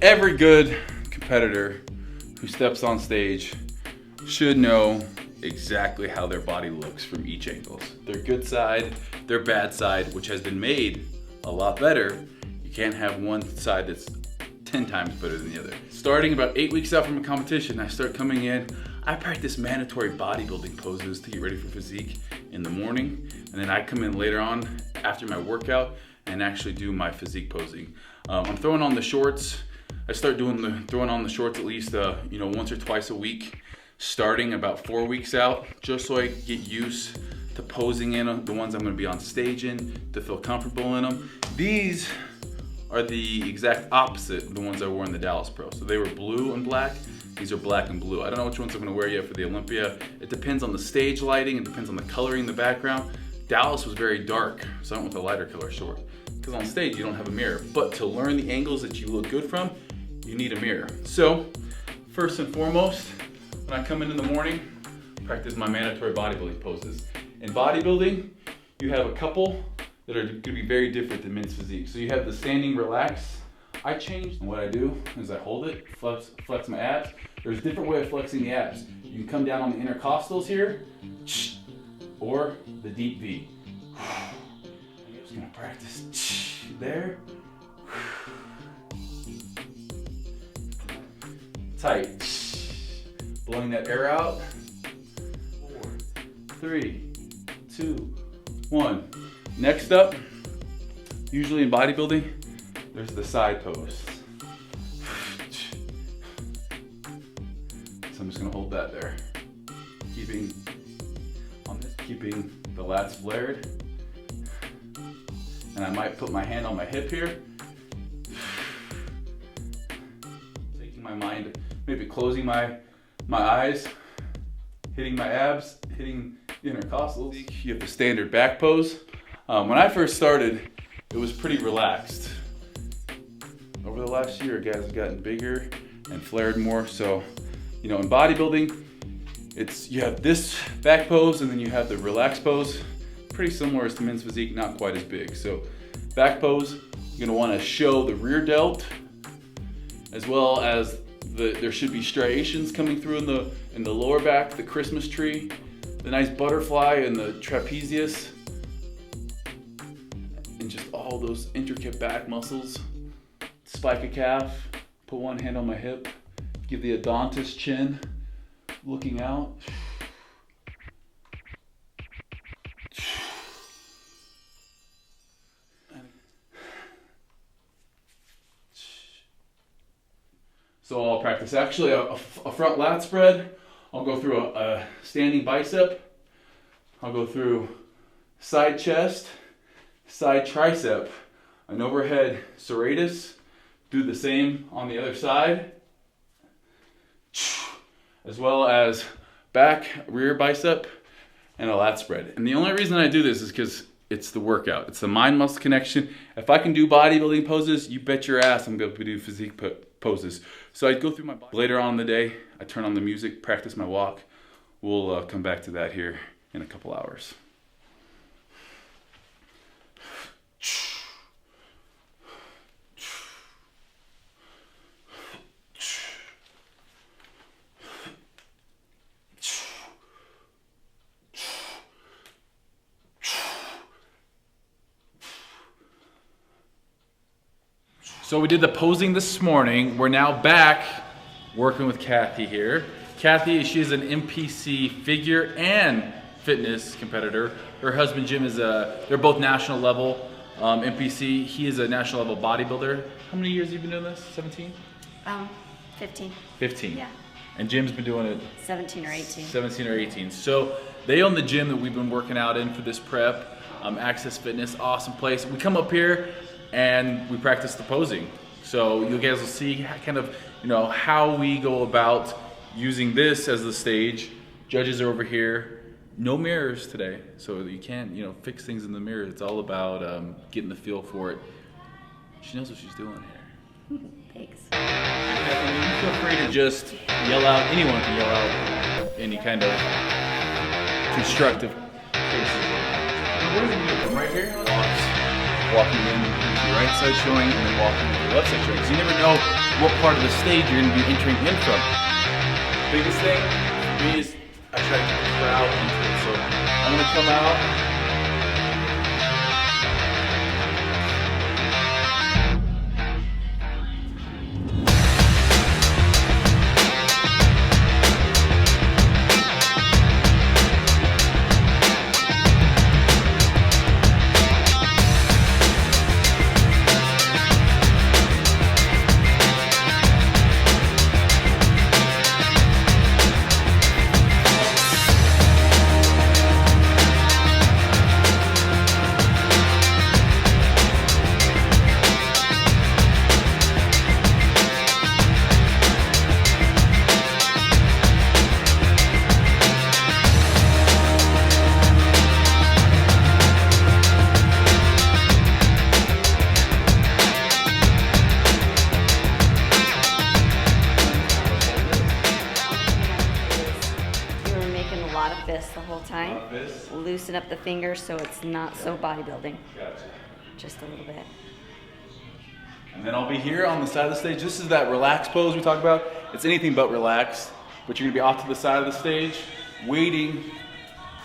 Every good competitor who steps on stage should know exactly how their body looks from each angle. Their good side, their bad side, which has been made a lot better. You can't have one side that's 10 times better than the other. Starting about 8 weeks out from a competition, I start coming in. I practice mandatory bodybuilding poses to get ready for physique in the morning, and then I come in later on after my workout and actually do my physique posing. I'm throwing on the shorts. I start throwing on the shorts at least once or twice a week, starting about 4 weeks out, just so I get used to posing in them, the ones I'm going to be on stage in, to feel comfortable in them. These are the exact opposite of the ones I wore in the Dallas Pro. So they were blue and black. These are black and blue. I don't know which ones I'm gonna wear yet for the Olympia. It depends on the stage lighting. It depends on the coloring in the background. Dallas was very dark, so I went with a lighter color short. Because on stage, you don't have a mirror. But to learn the angles that you look good from, you need a mirror. So, first and foremost, when I come in the morning, practice my mandatory bodybuilding poses. In bodybuilding, you have a couple that are gonna be very different than men's physique. So you have the standing relax. I changed, and what I do is I hold it, flex my abs. There's a different way of flexing the abs. You can come down on the intercostals here, or the deep V. I'm just gonna practice there. Tight. Blowing that air out. 4, 3, 2, 1. Next up, usually in bodybuilding, there's the side pose. So I'm just gonna hold that there. Keeping the lats flared. And I might put my hand on my hip here. Taking my mind, maybe closing my eyes, hitting my abs, hitting the intercostals. You have the standard back pose. When I first started, it was pretty relaxed. Over the last year, guys have gotten bigger and flared more. So, in bodybuilding, you have this back pose and then you have the relaxed pose. Pretty similar as to men's physique, not quite as big. So, back pose, you're gonna wanna show the rear delt, as well as there should be striations coming through in the lower back, the Christmas tree, the nice butterfly and the trapezius, and just all those intricate back muscles. Spike a calf, put one hand on my hip, give the Adonis chin, looking out. So I'll practice actually a front lat spread. I'll go through a standing bicep. I'll go through side chest, side tricep, an overhead serratus. Do the same on the other side, as well as back, rear bicep, and a lat spread. And the only reason I do this is because it's the workout. It's the mind-muscle connection. If I can do bodybuilding poses, you bet your ass I'm going to do physique poses. So I go through my body. Later on in the day, I turn on the music, practice my walk. We'll come back to that here in a couple hours. So we did the posing this morning. We're now back working with Kathy here. Kathy, she's an NPC figure and fitness competitor. Her husband Jim they're both national level NPC. He is a national level bodybuilder. How many years have you been doing this? 17? 15. 15. Yeah. And Jim's been doing it 17 or 18. 17 or 18. So they own the gym that we've been working out in for this prep. Access Fitness, awesome place. We come up here and we practice the posing. So you guys will see kind of, how we go about using this as the stage. Judges are over here. No mirrors today, so you can't, fix things in the mirror. It's all about getting the feel for it. She knows what she's doing here. Thanks. Feel free to just yell out. Anyone can yell out any kind of constructive cases. What is it from right here? walking in with your right side showing and then walking with your left side showing. Because you never know what part of the stage you're going to be entering in from. Biggest thing for me is I try to get the crowd into it. So I'm going to come out. Fists the whole time. Loosen up the fingers so it's not so bodybuilding. Gotcha. Just a little bit. And then I'll be here on the side of the stage. This is that relaxed pose we talked about. It's anything but relaxed, but you're gonna be off to the side of the stage, waiting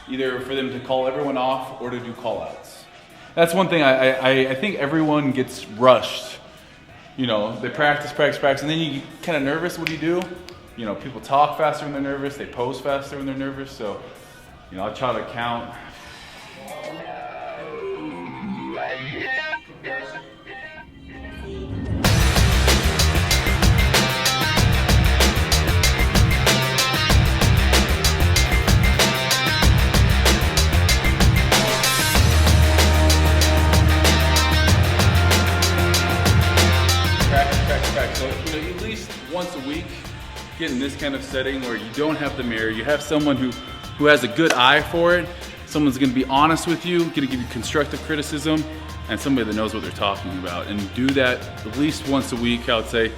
either for them to call everyone off or to do call outs. That's one thing I think everyone gets rushed. You know, they practice, and then you get kind of nervous. What do? You know, people talk faster when they're nervous, they pose faster when they're nervous, so, you know, I'll try to count. Practice. So, you know, at least once a week, get in this kind of setting where you don't have the mirror, you have someone who has a good eye for it, someone's gonna be honest with you, gonna give you constructive criticism, and somebody that knows what they're talking about. And do that at least once a week, I would say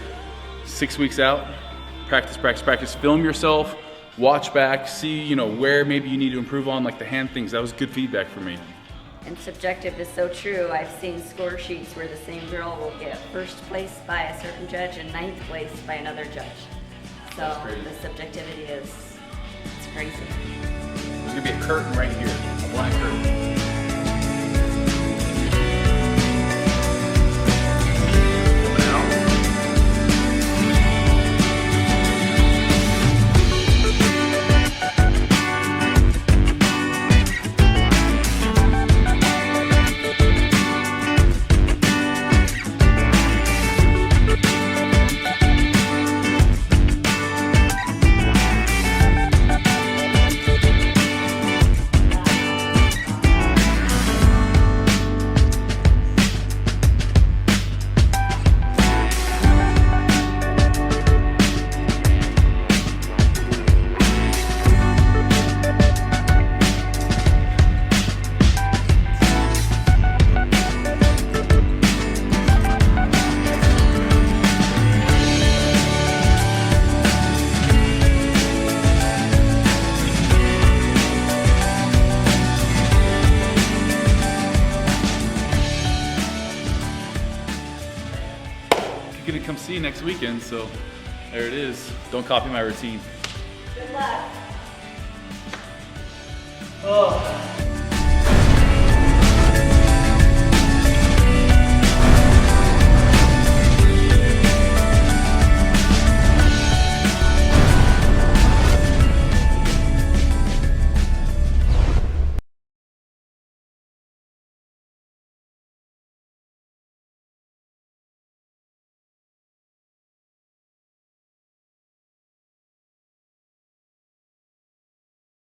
6 weeks out. Practice, film yourself, watch back, see, you know, where maybe you need to improve on, like the hand things. That was good feedback for me. And subjective is so true. I've seen score sheets where the same girl will get first place by a certain judge and 9th place by another judge. So the subjectivity is, it's crazy. There's gonna be a curtain right here, a blind curtain. Gonna come see you next weekend, so there it is. Don't copy my routine. Good luck. Oh.